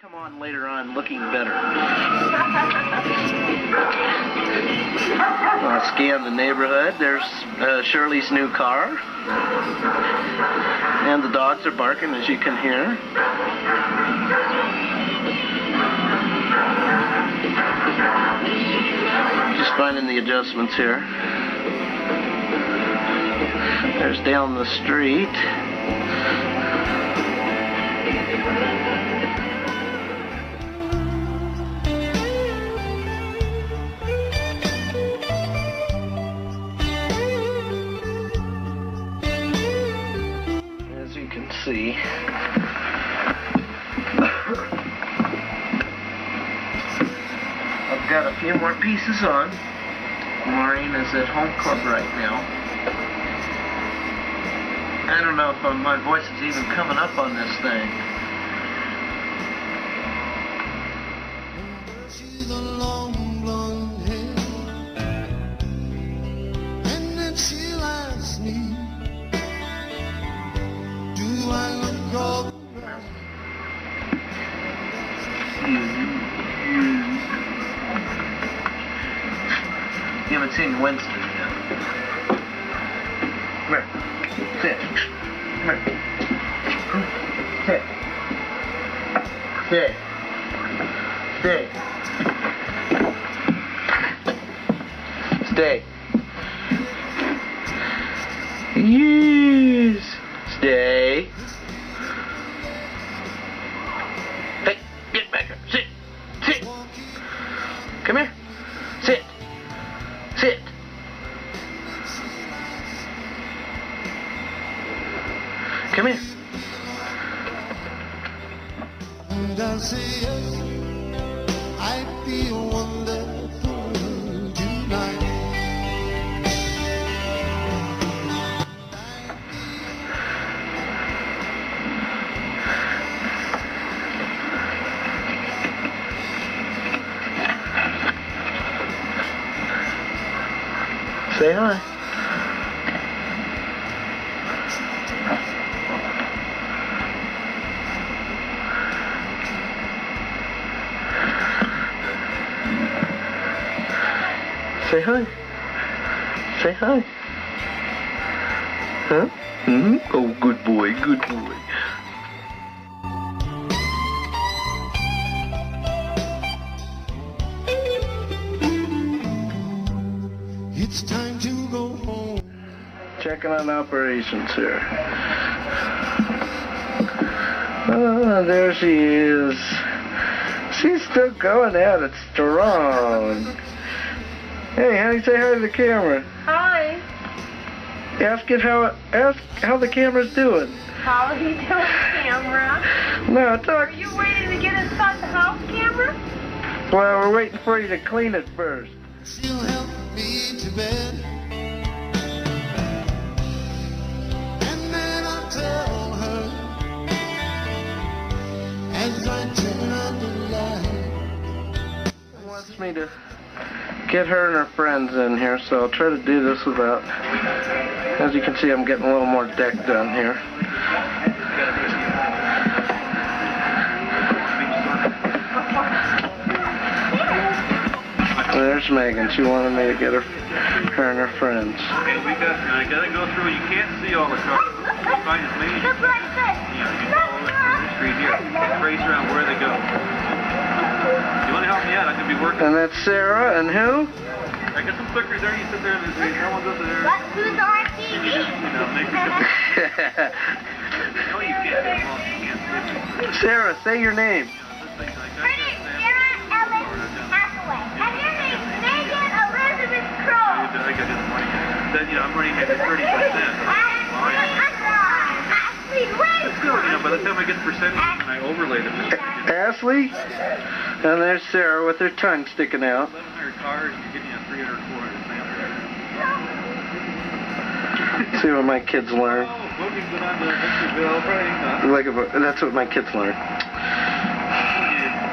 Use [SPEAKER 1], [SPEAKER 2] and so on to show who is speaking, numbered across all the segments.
[SPEAKER 1] Come on later on looking better. I'll scan the neighborhood. There's Shirley's new car. And the dogs are barking, as you can hear. Just finding the adjustments here. There's down the street. As you can see, I've got a few more pieces on. Maureen is at home club right now. I don't know if my voice is even coming up on this thing.
[SPEAKER 2] She's a long blonde hair, and then she asks me, do I look all
[SPEAKER 1] You haven't seen Winston yet. Come here. Sit. Come here. Sit. Sit. Stay. Stay. Yes. Stay. Hey, get back here. Sit. Sit. Come here. Sit. Sit. Come here.
[SPEAKER 2] and I say yes, I feel wonderful tonight.
[SPEAKER 1] Say hi. Say hi. Say hi. Huh? Mm-hmm. Oh, good boy, good boy.
[SPEAKER 2] It's time to go home.
[SPEAKER 1] Checking on operations here. Ah, there she is. She's still going at it strong. Hey, honey, say hi to the camera.
[SPEAKER 3] Hi.
[SPEAKER 1] Ask how the camera's doing.
[SPEAKER 3] How are you doing, camera?
[SPEAKER 1] No, talk.
[SPEAKER 3] Are you waiting to get inside the house, camera?
[SPEAKER 1] Well, we're waiting for you to clean it first.
[SPEAKER 2] She'll help me to bed, and then I'll tell her as I turn on the light.
[SPEAKER 1] She wants me to get her and her friends in here, so I'll try to do this without. As you can see, I'm getting a little more deck done here. There's Megan. She wanted me to get her and her friends.
[SPEAKER 4] Okay, I gotta go through. You can't see all the cars. Find as many as you can. You follow the street here. Trace around where they go. You want to help me out? I could be working.
[SPEAKER 1] And that's Sarah and who?
[SPEAKER 4] I got some clickers there. You sit there and there's no one's up there.
[SPEAKER 3] Who's on TV?
[SPEAKER 4] You know, make it different. No, you can't. Well, you can't.
[SPEAKER 1] Sarah, say your name.
[SPEAKER 3] Her name's Sarah Ellen Hathaway. And your name's Megan Elizabeth Crow.
[SPEAKER 4] I got this money. Then, you know, I'm running at 30%.
[SPEAKER 3] Ashley, wait!
[SPEAKER 4] But still, you know, by the time I get the percentage and I overlay them,
[SPEAKER 1] Ashley? And there's Sarah with her tongue sticking out.
[SPEAKER 4] 1,100 cars, you're getting a 300, 400
[SPEAKER 1] See what my kids learn.
[SPEAKER 4] Oh, booking's been on to Victorville, right?
[SPEAKER 1] That's what my kids learn.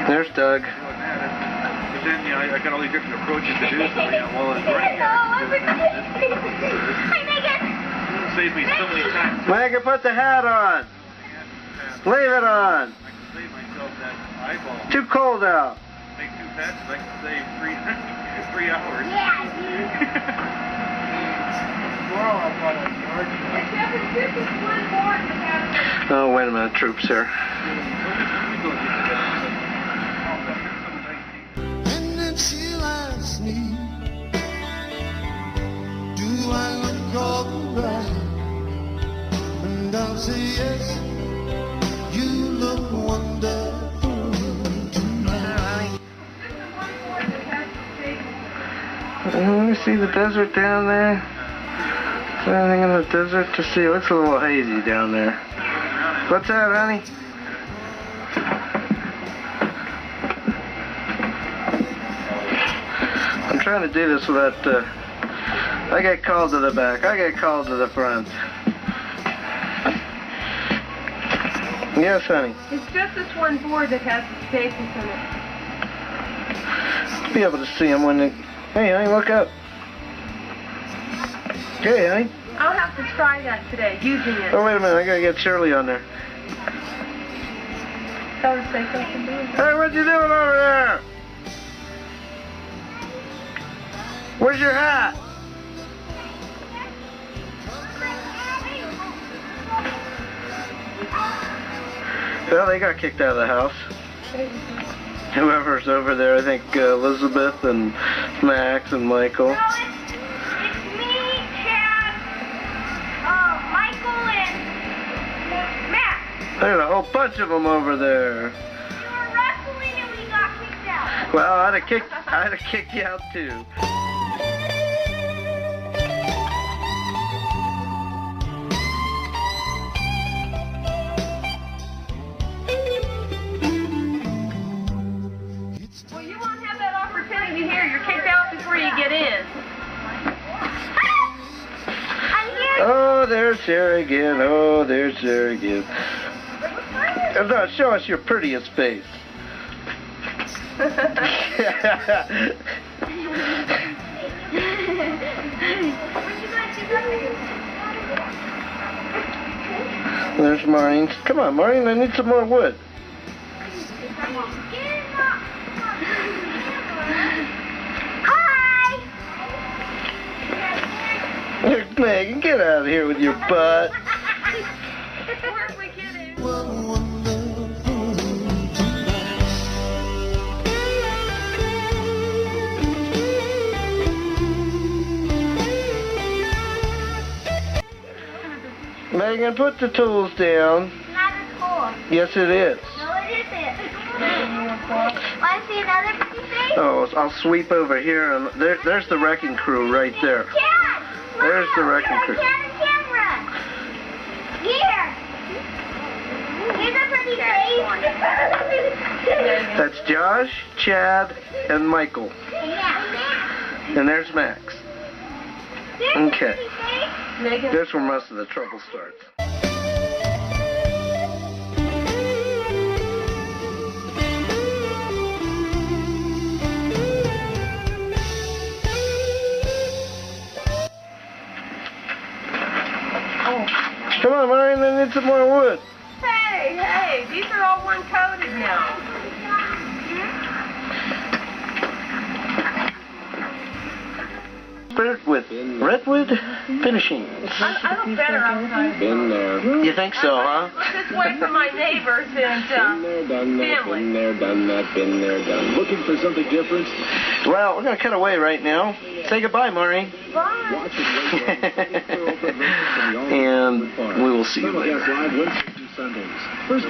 [SPEAKER 1] There's Doug.
[SPEAKER 4] But then, you know, I got all these different approaches to do so, you know, while it's running.
[SPEAKER 3] Hi, Megan!
[SPEAKER 4] It saves me so many times.
[SPEAKER 1] Megan, put the hat on. Leave it on.
[SPEAKER 4] I can save myself that eyeball.
[SPEAKER 1] Too cold out.
[SPEAKER 4] Make 2 patches, I can save 3 hours.
[SPEAKER 3] Yeah,
[SPEAKER 1] Oh, wait a minute, troops here.
[SPEAKER 2] And then she'll ask me, do I look alright? And I'll say yes, you look wonderful tonight.
[SPEAKER 1] Let me see the desert down there. Is there anything in the desert to see? It looks a little hazy down there. What's that, honey? I'm trying to do this without, I get called to the back, I get called to the front. Yes, honey.
[SPEAKER 5] It's just this one board that has the staples in it.
[SPEAKER 1] Be able to see them when they... Hey, honey, look up. Okay, honey.
[SPEAKER 5] I'll have to try that today, using it.
[SPEAKER 1] Oh, wait a minute, I gotta get Shirley on there.
[SPEAKER 5] Tell her to say something to her.
[SPEAKER 1] Hey, what you doing over there? Where's your hat? Well, they got kicked out of the house. Whoever's over there, I think Elizabeth and Max and Michael.
[SPEAKER 3] No, it's me, Chad, Michael, and Matt.
[SPEAKER 1] There's a whole bunch of them over there.
[SPEAKER 3] We were wrestling and we got kicked out.
[SPEAKER 1] Well, I'd have kicked you out too.
[SPEAKER 5] Well, you won't have that opportunity here. You're kicked out before you get in.
[SPEAKER 3] I'm here.
[SPEAKER 1] Oh, there's Sarah again. Oh, there's Sarah again. Now, show us your prettiest face. There's Maureen. Come on, Maureen, I need some more wood.
[SPEAKER 3] Hi.
[SPEAKER 1] Look, Megan, get out of here with your butt.
[SPEAKER 5] Where's we kidding?
[SPEAKER 2] Wonderful
[SPEAKER 1] Megan, put the tools down.
[SPEAKER 3] Not as cool.
[SPEAKER 1] Yes, it is.
[SPEAKER 3] No, it isn't. Want to see another pretty face?
[SPEAKER 1] Oh, I'll sweep over here, and there's the wrecking crew right there.
[SPEAKER 3] Chad,
[SPEAKER 1] There's the
[SPEAKER 3] look,
[SPEAKER 1] wrecking crew.
[SPEAKER 3] Chad and camera. Here. Here's a pretty face.
[SPEAKER 1] That's Josh, Chad, and Michael.
[SPEAKER 3] Yeah.
[SPEAKER 1] And there's Max.
[SPEAKER 3] There's
[SPEAKER 1] Okay.
[SPEAKER 3] a pretty face.
[SPEAKER 5] Megan.
[SPEAKER 1] There's where most of the trouble starts. Come on, Maureen, I need some more wood.
[SPEAKER 5] Hey, these are all one-coated now.
[SPEAKER 1] Spirit with Redwood Finishings.
[SPEAKER 5] I look better outside.
[SPEAKER 6] Been there.
[SPEAKER 1] You think so, huh?
[SPEAKER 5] Look this way for my neighbors and
[SPEAKER 6] Been there, done that,
[SPEAKER 5] family.
[SPEAKER 6] been there, done that, been there, done. Looking for something different?
[SPEAKER 1] Well, we're going to cut away right now. Say goodbye, Maureen.
[SPEAKER 5] Bye.
[SPEAKER 6] Watch it.
[SPEAKER 1] And we will see you later.
[SPEAKER 6] Live Wednesdays through Sundays. First